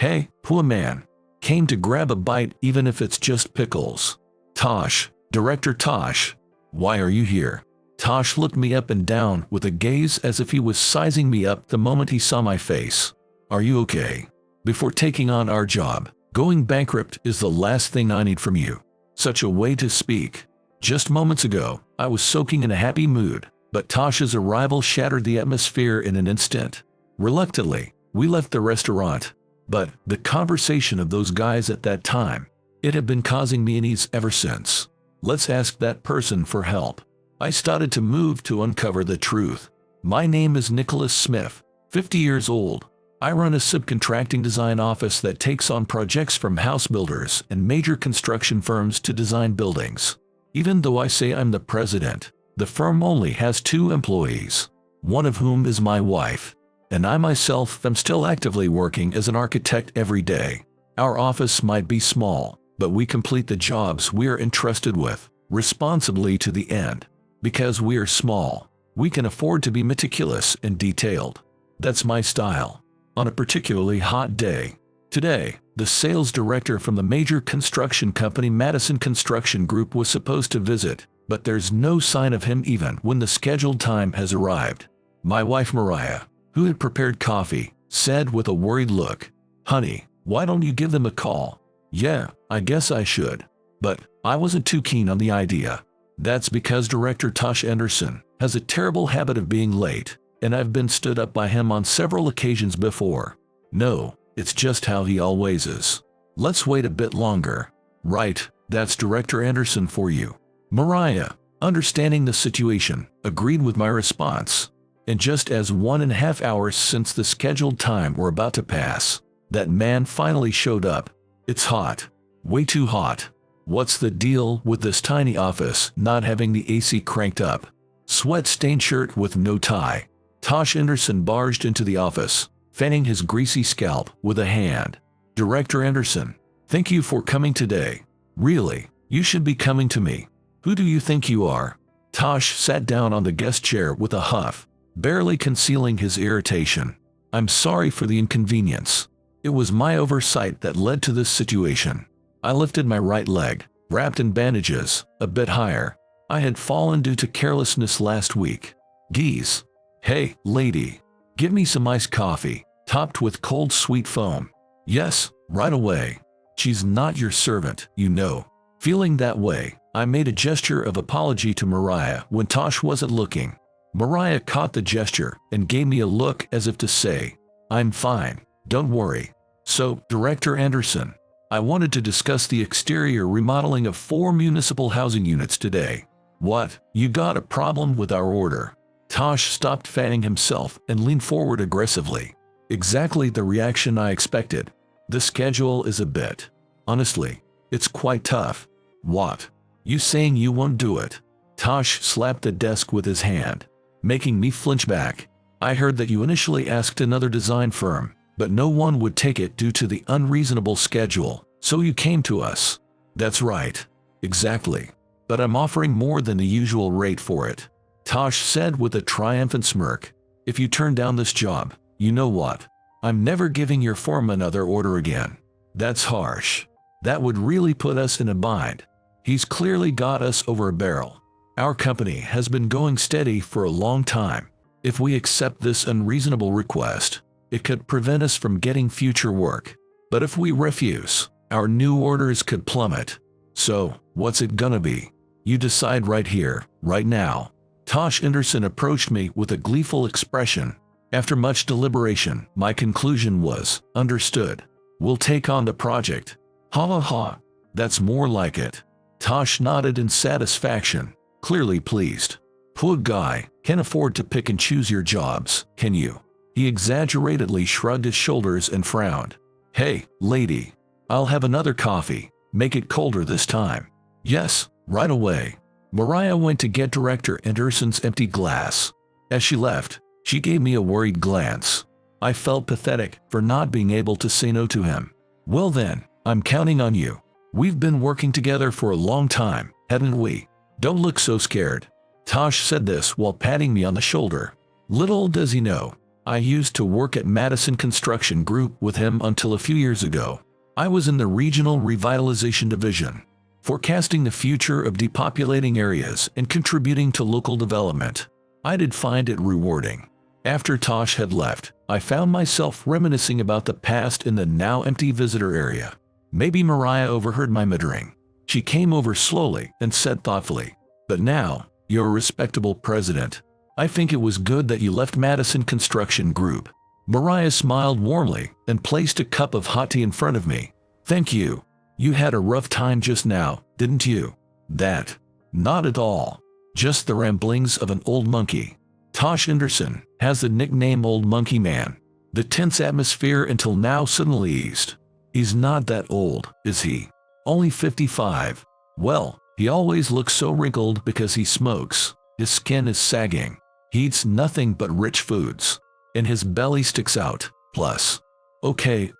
Hey, poor man. Came to grab a bite even if it's just pickles. Tosh, Director Tosh. Why are you here? Tosh looked me up and down with a gaze as if he was sizing me up the moment he saw my face. Are you okay? Before taking on our job, going bankrupt is the last thing I need from you. Such a way to speak. Just moments ago, I was soaking in a happy mood, but Tosh's arrival shattered the atmosphere in an instant. Reluctantly, we left the restaurant. But the conversation of those guys at that time, it had been causing me unease ever since. Let's ask that person for help. I started to move to uncover the truth. My name is Nicholas Smith, 50 years old. I run a subcontracting design office that takes on projects from house builders and major construction firms to design buildings. Even though I say I'm the president, the firm only has 2 employees, one of whom is my wife. And I myself am still actively working as an architect every day. Our office might be small, but we complete the jobs we are entrusted with, responsibly to the end. Because we are small, we can afford to be meticulous and detailed. That's my style. On a particularly hot day. Today, the sales director from the major construction company Madison Construction Group was supposed to visit, but there's no sign of him even when the scheduled time has arrived. My wife Mariah, who had prepared coffee, said with a worried look, "Honey, why don't you give them a call?" Yeah, I guess I should. But I wasn't too keen on the idea. That's because Director Tosh Anderson has a terrible habit of being late, and I've been stood up by him on several occasions before. No, it's just how he always is. Let's wait a bit longer. Right, that's Director Anderson for you. Mariah, understanding the situation, agreed with my response. And just as 1.5 hours since the scheduled time were about to pass, that man finally showed up. It's hot. Way too hot. What's the deal with this tiny office not having the AC cranked up? Sweat-stained shirt with no tie. Tosh Anderson barged into the office, fanning his greasy scalp with a hand. Director Anderson, thank you for coming today. Really, you should be coming to me. Who do you think you are? Tosh sat down on the guest chair with a huff, barely concealing his irritation. I'm sorry for the inconvenience. It was my oversight that led to this situation. I lifted my right leg, wrapped in bandages, a bit higher. I had fallen due to carelessness last week. Geez. Hey, lady. Give me some iced coffee, topped with cold sweet foam. Yes, right away. She's not your servant, you know. Feeling that way, I made a gesture of apology to Mariah when Tosh wasn't looking. Mariah caught the gesture and gave me a look as if to say, I'm fine, don't worry. So, Director Anderson, I wanted to discuss the exterior remodeling of 4 municipal housing units today. What, you got a problem with our order? Tosh stopped fanning himself and leaned forward aggressively. Exactly the reaction I expected. The schedule is a bit. Honestly, it's quite tough. What? You saying you won't do it? Tosh slapped the desk with his hand, making me flinch back. I heard that you initially asked another design firm, but no one would take it due to the unreasonable schedule, so you came to us. That's right. Exactly. But I'm offering more than the usual rate for it. Tosh said with a triumphant smirk. If you turn down this job, you know what? I'm never giving your firm another order again. That's harsh. That would really put us in a bind. He's clearly got us over a barrel. Our company has been going steady for a long time. If we accept this unreasonable request, it could prevent us from getting future work. But if we refuse, our new orders could plummet. So, what's it gonna be? You decide right here, right now. Tosh Anderson approached me with a gleeful expression. After much deliberation, my conclusion was, understood. We'll take on the project. Ha ha ha. That's more like it. Tosh nodded in satisfaction, clearly pleased. Poor guy, can't afford to pick and choose your jobs, can you? He exaggeratedly shrugged his shoulders and frowned. Hey, lady. I'll have another coffee. Make it colder this time. Yes, right away. Mariah went to get Director Anderson's empty glass. As she left, she gave me a worried glance. I felt pathetic for not being able to say no to him. Well then, I'm counting on you. We've been working together for a long time, haven't we? Don't look so scared. Tosh said this while patting me on the shoulder. Little does he know, I used to work at Madison Construction Group with him until a few years ago. I was in the Regional Revitalization Division, forecasting the future of depopulating areas and contributing to local development. I did find it rewarding. After Tosh had left, I found myself reminiscing about the past in the now empty visitor area. Maybe Mariah overheard my muttering. She came over slowly and said thoughtfully, "But now, you're a respectable president. I think it was good that you left Madison Construction Group." Mariah smiled warmly and placed a cup of hot tea in front of me. "Thank you. You had a rough time just now, didn't you?" "That? Not at all. Just the ramblings of an old monkey." Tosh Anderson has the nickname Old Monkey Man. The tense atmosphere until now suddenly eased. He's not that old, is he? Only 55. Well, he always looks so wrinkled because he smokes. His skin is sagging. He eats nothing but rich foods. And his belly sticks out. Plus. Okay,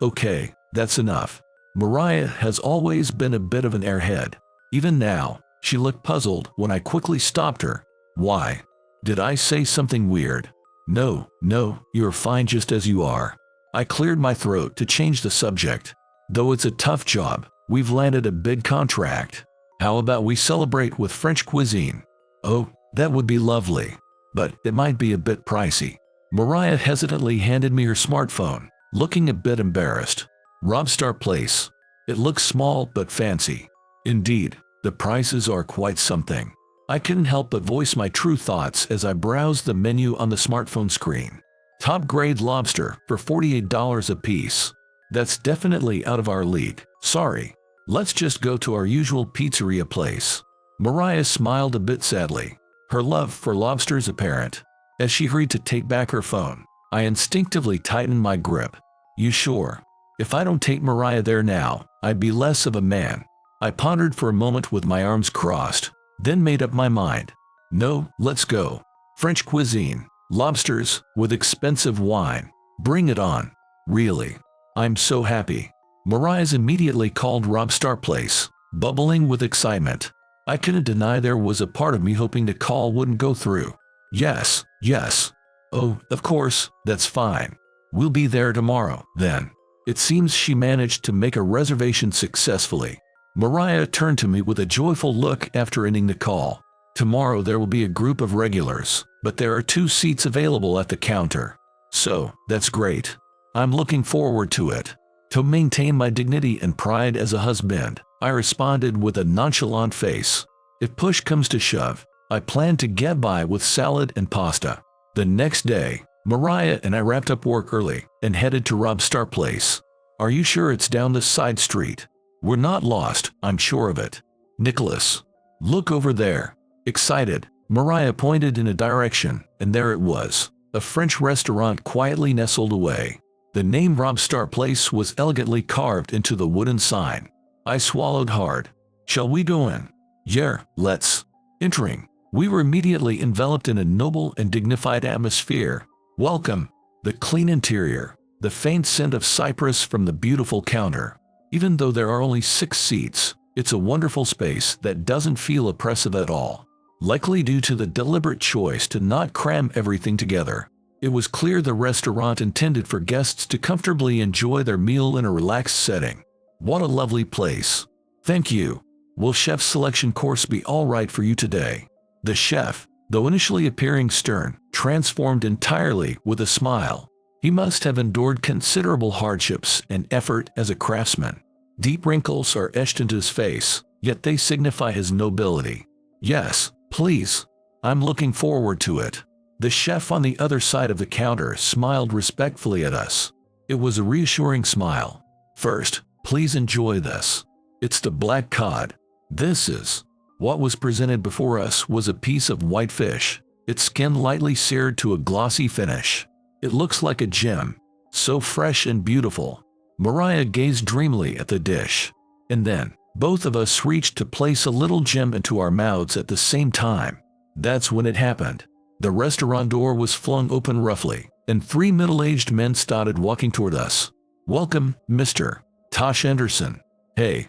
that's enough. Mariah has always been a bit of an airhead. Even now, she looked puzzled when I quickly stopped her. "Why? Did I say something weird?" No, you're fine just as you are." I cleared my throat to change the subject. "Though it's a tough job, we've landed a big contract. How about we celebrate with French cuisine?" "Oh, that would be lovely. But it might be a bit pricey." Mariah hesitantly handed me her smartphone, looking a bit embarrassed. "Robstar Place. It looks small but fancy." Indeed, the prices are quite something. I couldn't help but voice my true thoughts as I browsed the menu on the smartphone screen. Top-grade lobster for $48 a piece. That's definitely out of our league. Sorry. Let's just go to our usual pizzeria place. Mariah smiled a bit sadly. Her love for lobster is apparent. As she hurried to take back her phone, I instinctively tightened my grip. "You sure? If I don't take Mariah there now, I'd be less of a man." I pondered for a moment with my arms crossed, then made up my mind. "No, let's go. French cuisine, lobsters, with expensive wine. Bring it on. Really. I'm so happy." Mariah immediately called Robstar Place, bubbling with excitement. I couldn't deny there was a part of me hoping the call wouldn't go through. Yes. "Oh, of course, that's fine. We'll be there tomorrow, then." It seems she managed to make a reservation successfully. Mariah turned to me with a joyful look after ending the call. "Tomorrow there will be a group of regulars, but there are 2 seats available at the counter. So, that's great. I'm looking forward to it." To maintain my dignity and pride as a husband, I responded with a nonchalant face. If push comes to shove, I plan to get by with salad and pasta. The next day, Mariah and I wrapped up work early and headed to Robstar Place. "Are you sure it's down this side street? We're not lost, I'm sure of it." "Nicholas, look over there." Excited, Mariah pointed in a direction, and there it was, a French restaurant quietly nestled away. The name Robstar Place was elegantly carved into the wooden sign. I swallowed hard. "Shall we go in?" "Yeah, let's." Entering, we were immediately enveloped in a noble and dignified atmosphere. Welcome. The clean interior, the faint scent of cypress from the beautiful counter. Even though there are only 6 seats, it's a wonderful space that doesn't feel oppressive at all. Likely due to the deliberate choice to not cram everything together. It was clear the restaurant intended for guests to comfortably enjoy their meal in a relaxed setting. What a lovely place. "Thank you. Will chef's selection course be all right for you today?" The chef, though initially appearing stern, transformed entirely with a smile. He must have endured considerable hardships and effort as a craftsman. Deep wrinkles are etched into his face, yet they signify his nobility. "Yes, please. I'm looking forward to it." The chef on the other side of the counter smiled respectfully at us. It was a reassuring smile. "First, please enjoy this. It's the black cod. This is..." What was presented before us was a piece of white fish, its skin lightly seared to a glossy finish. It looks like a gem, so fresh and beautiful. Mariah gazed dreamily at the dish. And then, both of us reached to place a little gem into our mouths at the same time. That's when it happened. The restaurant door was flung open roughly, and 3 middle-aged men started walking toward us. "Welcome, Mr. Tosh Anderson." Hey,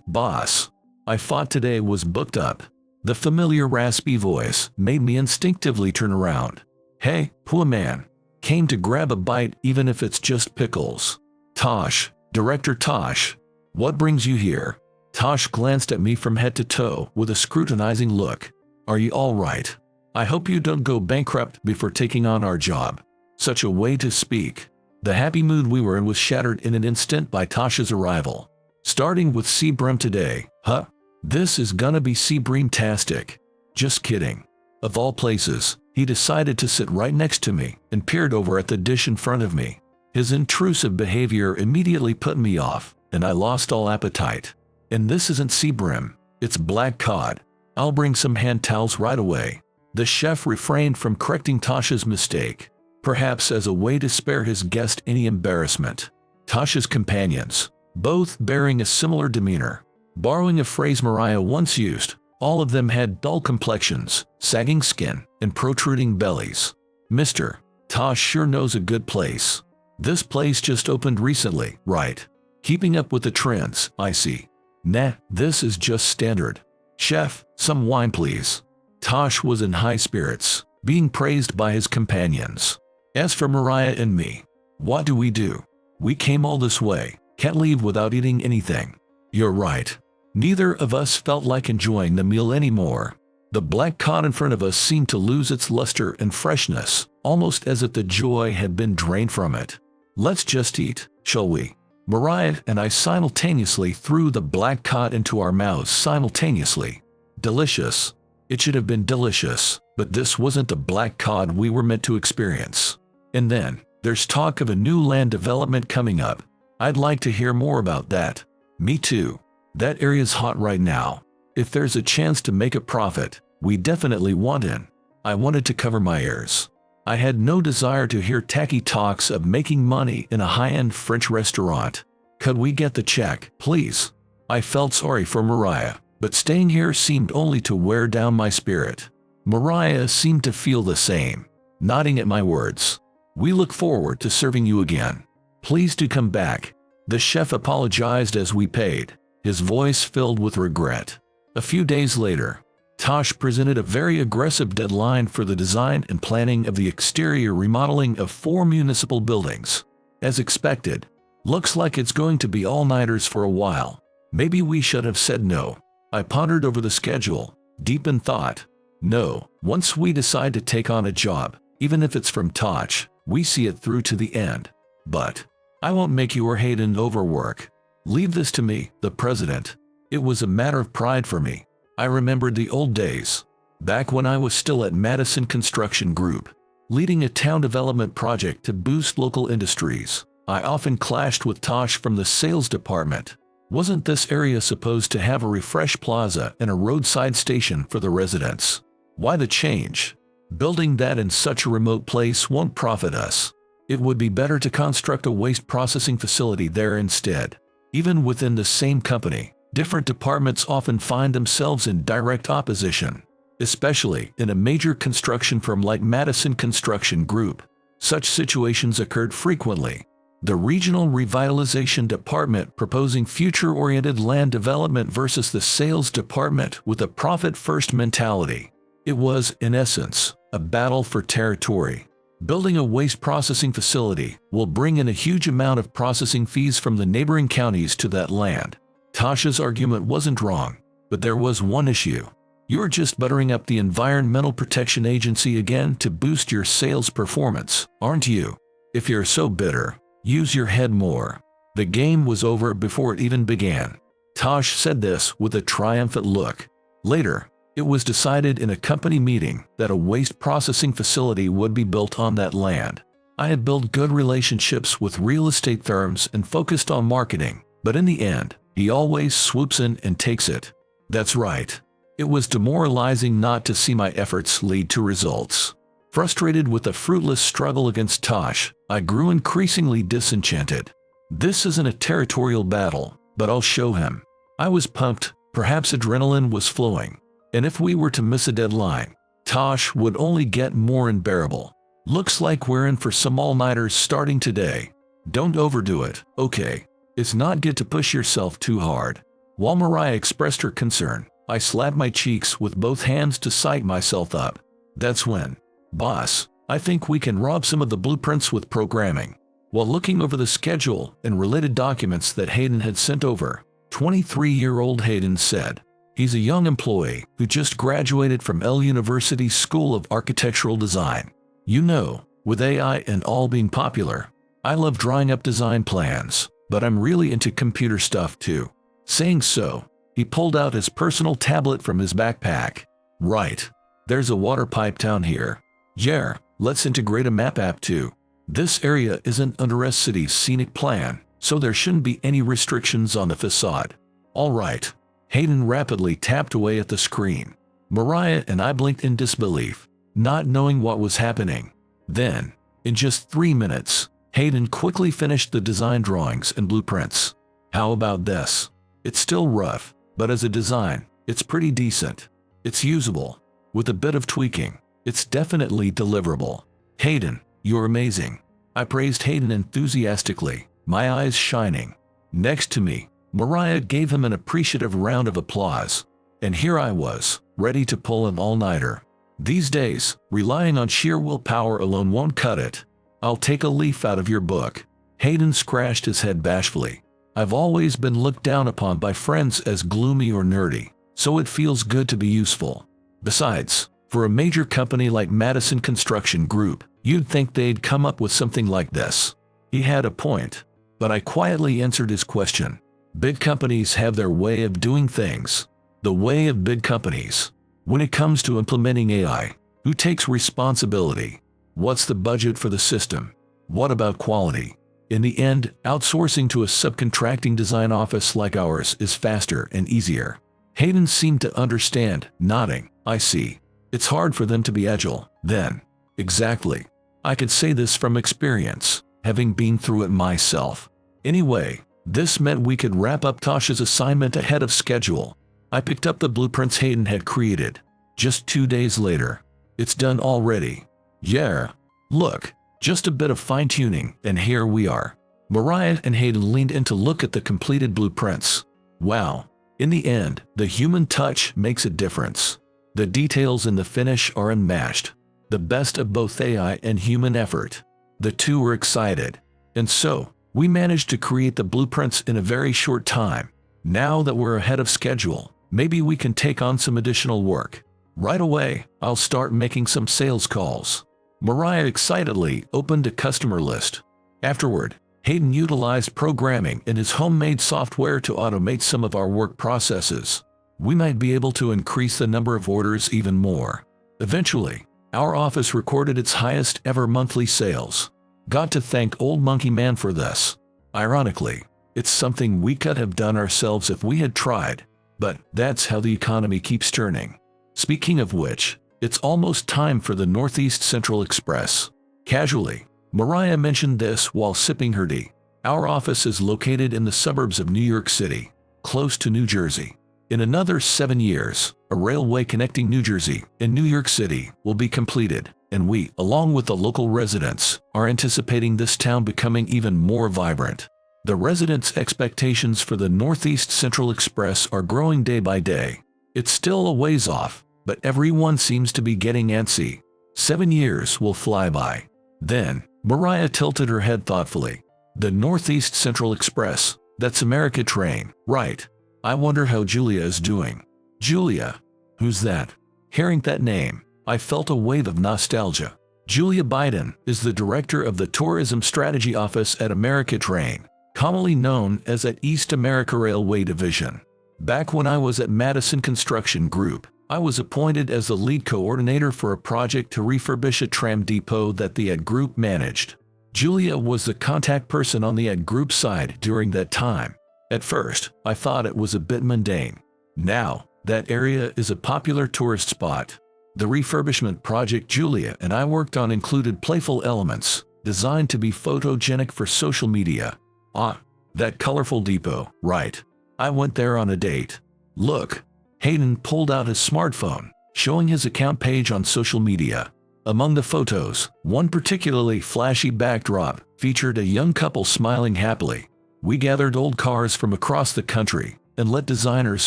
boss. I thought today was booked up." The familiar raspy voice made me instinctively turn around. "Hey, poor man. Came to grab a bite even if it's just pickles. Tosh, Director Tosh, what brings you here? Tosh glanced at me from head to toe with a scrutinizing look. Are you all right? I hope you don't go bankrupt before taking on our job. Such a way to speak. The happy mood we were in was shattered in an instant by Tosh's arrival. Starting with Seabrim today, huh? This is gonna be Seabream-tastic. Just kidding. Of all places, he decided to sit right next to me and peered over at the dish in front of me. His intrusive behavior immediately put me off, and I lost all appetite. And this isn't Seabrim, it's black cod. I'll bring some hand towels right away. The chef refrained from correcting Tosh's mistake, perhaps as a way to spare his guest any embarrassment. Tosh's companions, both bearing a similar demeanor. Borrowing a phrase Mariah once used, all of them had dull complexions, sagging skin, and protruding bellies. Mr. Tosh sure knows a good place. This place just opened recently, right? Keeping up with the trends, I see. Nah, this is just standard. Chef, some wine please. Tosh was in high spirits, being praised by his companions. As for Mariah and me, what do? We came all this way, can't leave without eating anything. You're right. Neither of us felt like enjoying the meal anymore. The black cod in front of us seemed to lose its luster and freshness, almost as if the joy had been drained from it. Let's just eat, shall we? Mariah and I simultaneously threw the black cod into our mouths simultaneously. Delicious. It should have been delicious, but this wasn't the black cod we were meant to experience. And then, there's talk of a new land development coming up. I'd like to hear more about that. Me too. That area's hot right now. If there's a chance to make a profit, we definitely want in. I wanted to cover my ears. I had no desire to hear tacky talks of making money in a high-end French restaurant. Could we get the check, please? I felt sorry for Mariah, but staying here seemed only to wear down my spirit. Mariah seemed to feel the same, nodding at my words. We look forward to serving you again. Please do come back. The chef apologized as we paid, his voice filled with regret. A few days later, Tosh presented a very aggressive deadline for the design and planning of the exterior remodeling of 4 municipal buildings. As expected, looks like it's going to be all-nighters for a while. Maybe we should have said no. I pondered over the schedule, deep in thought. No, once we decide to take on a job, even if it's from Tosh, we see it through to the end. But I won't make you or Hayden overwork. Leave this to me, the president. It was a matter of pride for me. I remembered the old days, back when I was still at Madison Construction Group, leading a town development project to boost local industries. I often clashed with Tosh from the sales department. Wasn't this area supposed to have a refresh plaza and a roadside station for the residents? Why the change? Building that in such a remote place won't profit us. It would be better to construct a waste processing facility there instead. Even within the same company, different departments often find themselves in direct opposition, especially in a major construction firm like Madison Construction Group. Such situations occurred frequently. The Regional Revitalization Department proposing future-oriented land development versus the sales department with a profit-first mentality. It was, in essence, a battle for territory. Building a waste processing facility will bring in a huge amount of processing fees from the neighboring counties to that land. Tosh's argument wasn't wrong, but there was one issue. You're just buttering up the Environmental Protection Agency again to boost your sales performance, aren't you? If you're so bitter, use your head more. The game was over before it even began. Tosh said this with a triumphant look. Later, it was decided in a company meeting that a waste processing facility would be built on that land. I had built good relationships with real estate firms and focused on marketing, but in the end, he always swoops in and takes it. That's right. It was demoralizing not to see my efforts lead to results. Frustrated with the fruitless struggle against Tosh, I grew increasingly disenchanted. This isn't a territorial battle, but I'll show him. I was pumped, perhaps adrenaline was flowing. And if we were to miss a deadline, Tosh would only get more unbearable. Looks like we're in for some all-nighters starting today. Don't overdo it, okay? It's not good to push yourself too hard. While Mariah expressed her concern, I slapped my cheeks with both hands to psych myself up. That's when, boss, I think we can rob some of the blueprints with programming. While looking over the schedule and related documents that Hayden had sent over, 23-year-old Hayden said, he's a young employee who just graduated from L University's School of Architectural Design. You know, with AI and all being popular, I love drawing up design plans, but I'm really into computer stuff too. Saying so, he pulled out his personal tablet from his backpack. Right. There's a water pipe down here. Yeah, let's integrate a map app too. This area isn't under a city's scenic plan, so there shouldn't be any restrictions on the facade. All right. Hayden rapidly tapped away at the screen. Mariah and I blinked in disbelief, not knowing what was happening. Then, in just 3 minutes, Hayden quickly finished the design drawings and blueprints. How about this? It's still rough, but as a design, it's pretty decent. It's usable. With a bit of tweaking, it's definitely deliverable. Hayden, you're amazing. I praised Hayden enthusiastically, my eyes shining. Next to me, Mariah gave him an appreciative round of applause. And here I was, ready to pull an all-nighter. These days, relying on sheer willpower alone won't cut it. I'll take a leaf out of your book. Hayden scratched his head bashfully. I've always been looked down upon by friends as gloomy or nerdy, so it feels good to be useful. Besides, for a major company like Madison Construction Group, you'd think they'd come up with something like this. He had a point, but I quietly answered his question. Big companies have their way of doing things. The way of big companies. When it comes to implementing AI, who takes responsibility? What's the budget for the system? What about quality? In the end, outsourcing to a subcontracting design office like ours is faster and easier. Hayden seemed to understand, nodding. I see. It's hard for them to be agile, then. Exactly. I could say this from experience, having been through it myself. Anyway, this meant we could wrap up Tasha's assignment ahead of schedule. I picked up the blueprints Hayden had created. Just 2 days later. It's done already. Yeah. Look, just a bit of fine-tuning, and here we are. Mariah and Hayden leaned in to look at the completed blueprints. Wow. In the end, the human touch makes a difference. The details in the finish are unmatched. The best of both AI and human effort. The two were excited. And so, we managed to create the blueprints in a very short time. Now that we're ahead of schedule, maybe we can take on some additional work. Right away, I'll start making some sales calls. Mariah excitedly opened a customer list. Afterward, Hayden utilized programming in his homemade software to automate some of our work processes. We might be able to increase the number of orders even more. Eventually, our office recorded its highest ever monthly sales. Got to thank Old Monkey Man for this. Ironically, it's something we could have done ourselves if we had tried, but that's how the economy keeps turning. Speaking of which, it's almost time for the Northeast Central Express. Casually, Mariah mentioned this while sipping her tea. Our office is located in the suburbs of New York City, close to New Jersey. In another 7 years, a railway connecting New Jersey and New York City will be completed, and we, along with the local residents, are anticipating this town becoming even more vibrant. The residents' expectations for the Northeast Central Express are growing day by day. It's still a ways off, but everyone seems to be getting antsy. 7 years will fly by. Then, Mariah tilted her head thoughtfully. The Northeast Central Express, that's America train, right? I wonder how Julia is doing. Julia? Who's that? Hearing that name, I felt a wave of nostalgia. Julia Biden is the director of the Tourism Strategy Office at America Train, commonly known as at East America Railway Division. Back when I was at Madison Construction Group, I was appointed as the lead coordinator for a project to refurbish a tram depot that the AD Group managed. Julia was the contact person on the AD Group side during that time. At first, I thought it was a bit mundane. Now, that area is a popular tourist spot. The refurbishment project Julia and I worked on included playful elements, designed to be photogenic for social media. Ah, that colorful depot, right. I went there on a date. Look. Hayden pulled out his smartphone, showing his account page on social media. Among the photos, one particularly flashy backdrop featured a young couple smiling happily. We gathered old cars from across the country and let designers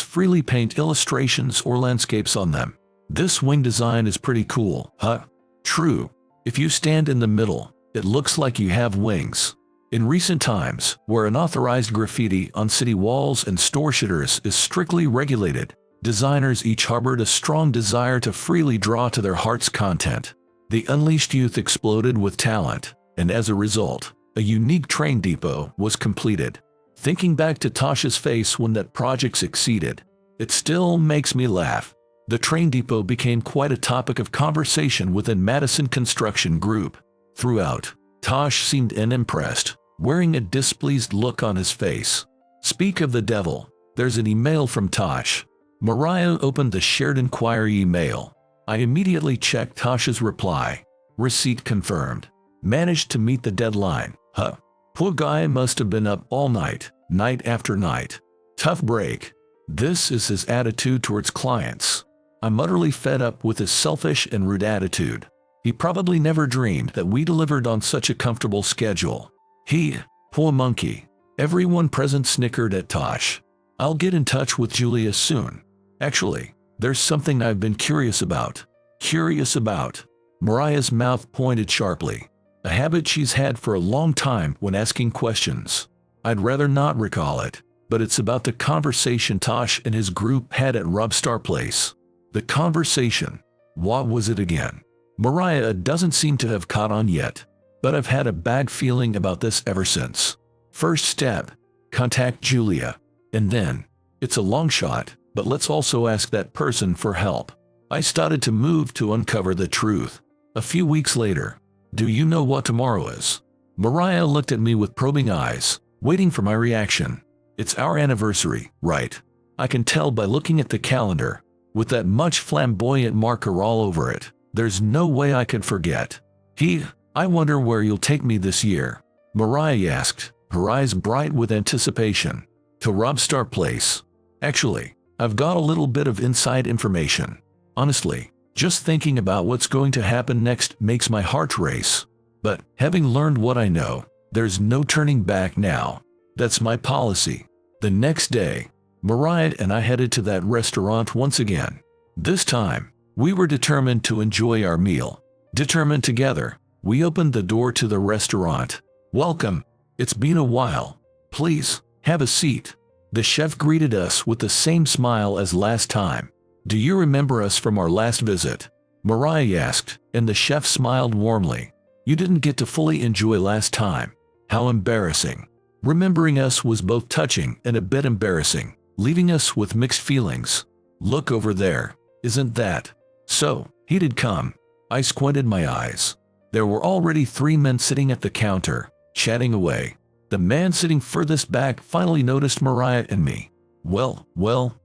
freely paint illustrations or landscapes on them. This wing design is pretty cool, huh? True. If you stand in the middle, it looks like you have wings. In recent times, where unauthorized graffiti on city walls and store shitters is strictly regulated, designers each harbored a strong desire to freely draw to their heart's content. The unleashed youth exploded with talent, and as a result, a unique train depot was completed. Thinking back to Tasha's face when that project succeeded, it still makes me laugh. The train depot became quite a topic of conversation within Madison Construction Group. Throughout, Tosh seemed unimpressed, wearing a displeased look on his face. Speak of the devil, there's an email from Tosh. Mariah opened the shared inquiry email. I immediately checked Tasha's reply. Receipt confirmed. Managed to meet the deadline. Huh. Poor guy must have been up all night, night after night. Tough break. This is his attitude towards clients. I'm utterly fed up with his selfish and rude attitude. He probably never dreamed that we delivered on such a comfortable schedule. Poor monkey. Everyone present snickered at Tosh. I'll get in touch with Julia soon. Actually, there's something I've been curious about. Mariah's mouth pointed sharply. A habit she's had for a long time when asking questions. I'd rather not recall it, but it's about the conversation Tosh and his group had at Robstar Place. The conversation. What was it again? Mariah doesn't seem to have caught on yet, but I've had a bad feeling about this ever since. First step, contact Julia. And then, it's a long shot, but let's also ask that person for help. I started to move to uncover the truth. A few weeks later. Do you know what tomorrow is? Mariah looked at me with probing eyes, waiting for my reaction. It's our anniversary, right? I can tell by looking at the calendar. With that much flamboyant marker all over it, there's no way I could forget. I wonder where you'll take me this year? Mariah asked, her eyes bright with anticipation. To Robstar Place. Actually, I've got a little bit of inside information. Honestly, just thinking about what's going to happen next makes my heart race. But, having learned what I know, there's no turning back now. That's my policy. The next day, Mariah and I headed to that restaurant once again. This time, we were determined to enjoy our meal. Determined together, we opened the door to the restaurant. Welcome. It's been a while. Please, have a seat. The chef greeted us with the same smile as last time. Do you remember us from our last visit? Mariah asked, and the chef smiled warmly. You didn't get to fully enjoy last time. How embarrassing. Remembering us was both touching and a bit embarrassing, leaving us with mixed feelings. Look over there. Isn't that? So, he did come. I squinted my eyes. There were already 3 men sitting at the counter, chatting away. The man sitting furthest back finally noticed Mariah and me. Well,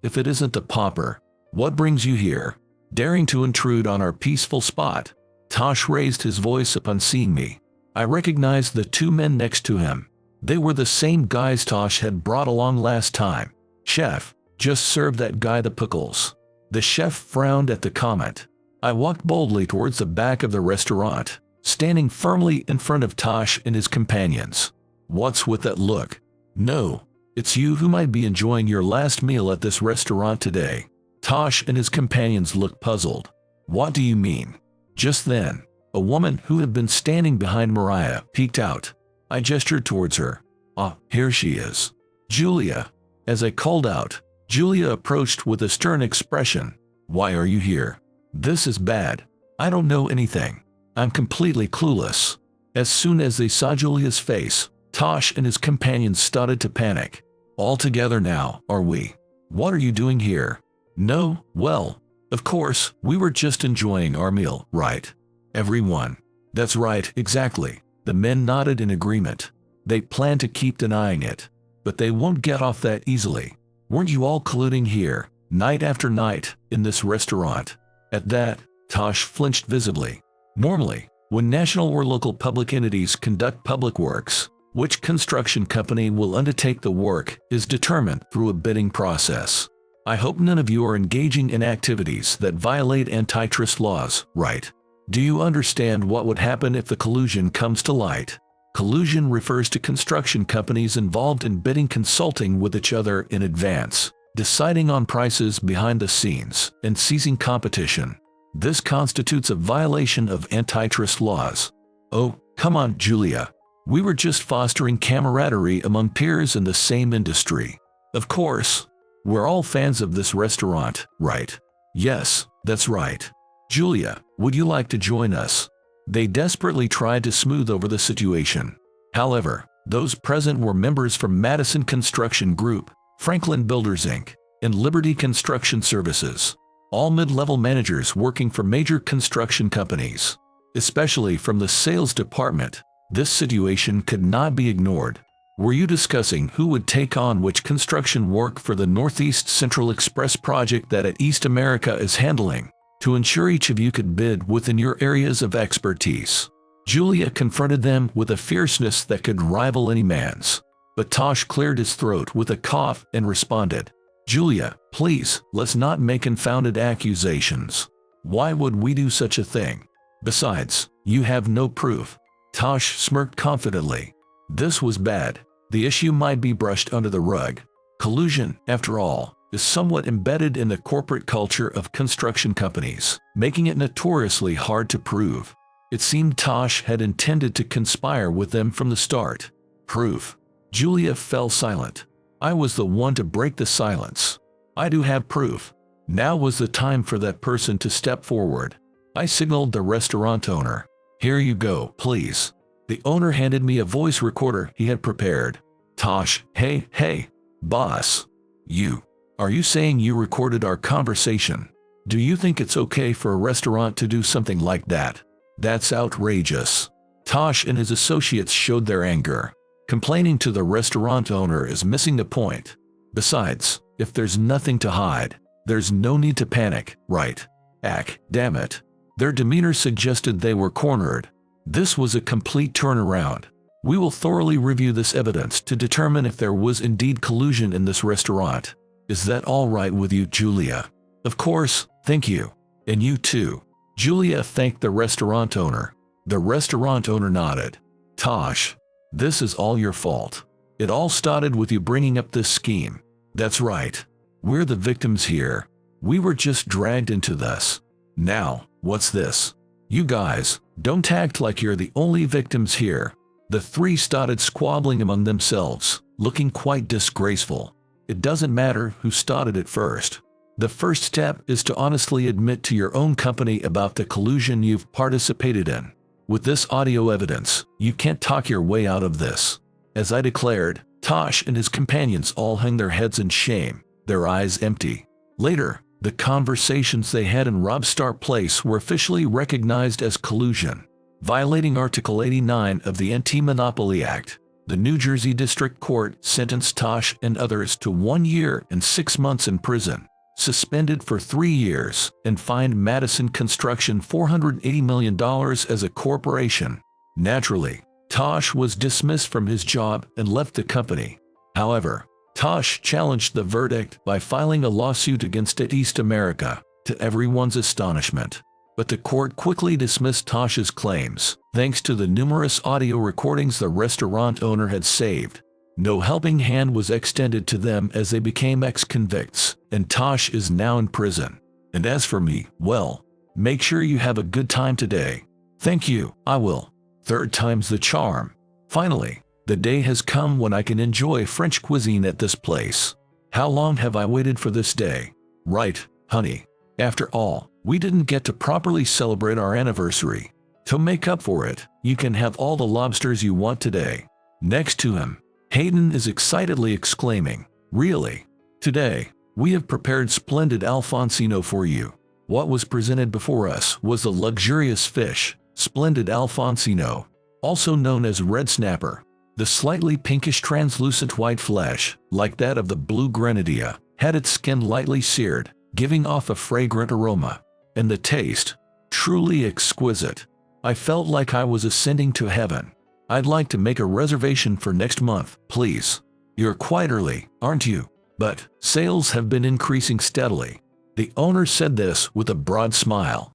if it isn't the pauper. What brings you here? Daring to intrude on our peaceful spot. Tosh raised his voice upon seeing me. I recognized the 2 men next to him. They were the same guys Tosh had brought along last time. Chef, just serve that guy the pickles. The chef frowned at the comment. I walked boldly towards the back of the restaurant, standing firmly in front of Tosh and his companions. What's with that look? No, it's you who might be enjoying your last meal at this restaurant today. Tosh and his companions looked puzzled. What do you mean? Just then, a woman who had been standing behind Mariah peeked out. I gestured towards her. Ah, here she is. Julia. As I called out, Julia approached with a stern expression. Why are you here? This is bad. I don't know anything. I'm completely clueless. As soon as they saw Julia's face, Tosh and his companions started to panic. All together now, are we? What are you doing here? No, well, of course, we were just enjoying our meal, right? Everyone. That's right, exactly. The men nodded in agreement. They plan to keep denying it, but they won't get off that easily. Weren't you all colluding here, night after night, in this restaurant? At that, Tosh flinched visibly. Normally, when national or local public entities conduct public works, which construction company will undertake the work is determined through a bidding process. I hope none of you are engaging in activities that violate antitrust laws, right? Do you understand what would happen if the collusion comes to light? Collusion refers to construction companies involved in bidding consulting with each other in advance, deciding on prices behind the scenes, and seizing competition. This constitutes a violation of antitrust laws. Oh, come on, Julia. We were just fostering camaraderie among peers in the same industry. Of course. We're all fans of this restaurant, right? Yes, that's right. Julia, would you like to join us? They desperately tried to smooth over the situation. However, those present were members from Madison Construction Group, Franklin Builders Inc., and Liberty Construction Services, all mid-level managers working for major construction companies. Especially from the sales department, this situation could not be ignored. Were you discussing who would take on which construction work for the Northeast Central Express project that at East America is handling, to ensure each of you could bid within your areas of expertise? Julia confronted them with a fierceness that could rival any man's. But Tosh cleared his throat with a cough and responded, Julia, please, let's not make unfounded accusations. Why would we do such a thing? Besides, you have no proof. Tosh smirked confidently. This was bad. The issue might be brushed under the rug. Collusion, after all, is somewhat embedded in the corporate culture of construction companies, making it notoriously hard to prove. It seemed Tosh had intended to conspire with them from the start. Proof. Julia fell silent. I was the one to break the silence. I do have proof. Now was the time for that person to step forward. I signaled the restaurant owner. Here you go, please. The owner handed me a voice recorder he had prepared. Tosh, hey, boss. Are you saying you recorded our conversation? Do you think it's okay for a restaurant to do something like that? That's outrageous. Tosh and his associates showed their anger. Complaining to the restaurant owner is missing the point. Besides, if there's nothing to hide, there's no need to panic, right? Damn it. Their demeanor suggested they were cornered. This was a complete turnaround. We will thoroughly review this evidence to determine if there was indeed collusion in this restaurant. Is that all right with you, Julia? Of course, thank you. And you too. Julia thanked the restaurant owner. The restaurant owner nodded. Tosh, this is all your fault. It all started with you bringing up this scheme. That's right. We're the victims here. We were just dragged into this. Now, what's this? You guys, don't act like you're the only victims here. The three started squabbling among themselves, looking quite disgraceful. It doesn't matter who started it first. The first step is to honestly admit to your own company about the collusion you've participated in. With this audio evidence, you can't talk your way out of this. As I declared, Tosh and his companions all hung their heads in shame, their eyes empty. Later, the conversations they had in Robstar Place were officially recognized as collusion. Violating Article 89 of the Anti-Monopoly Act, the New Jersey District Court sentenced Tosh and others to 1 year and 6 months in prison, suspended for 3 years, and fined Madison Construction $480 million as a corporation. Naturally, Tosh was dismissed from his job and left the company. However, Tosh challenged the verdict by filing a lawsuit against East America, to everyone's astonishment. But the court quickly dismissed Tosh's claims, thanks to the numerous audio recordings the restaurant owner had saved. No helping hand was extended to them as they became ex-convicts, and Tosh is now in prison. And as for me, well, make sure you have a good time today. Thank you, I will. Third time's the charm. Finally, the day has come when I can enjoy French cuisine at this place. How long have I waited for this day? Right, honey. After all, we didn't get to properly celebrate our anniversary. To make up for it, you can have all the lobsters you want today. Next to him, Hayden is excitedly exclaiming, really? Today, we have prepared splendid Alfonsino for you. What was presented before us was the luxurious fish, splendid Alfonsino, also known as red snapper. The slightly pinkish translucent white flesh, like that of the blue grenadilla, had its skin lightly seared, giving off a fragrant aroma. And the taste, truly exquisite. I felt like I was ascending to heaven. I'd like to make a reservation for next month, please. You're quite early, aren't you? But sales have been increasing steadily. The owner said this with a broad smile.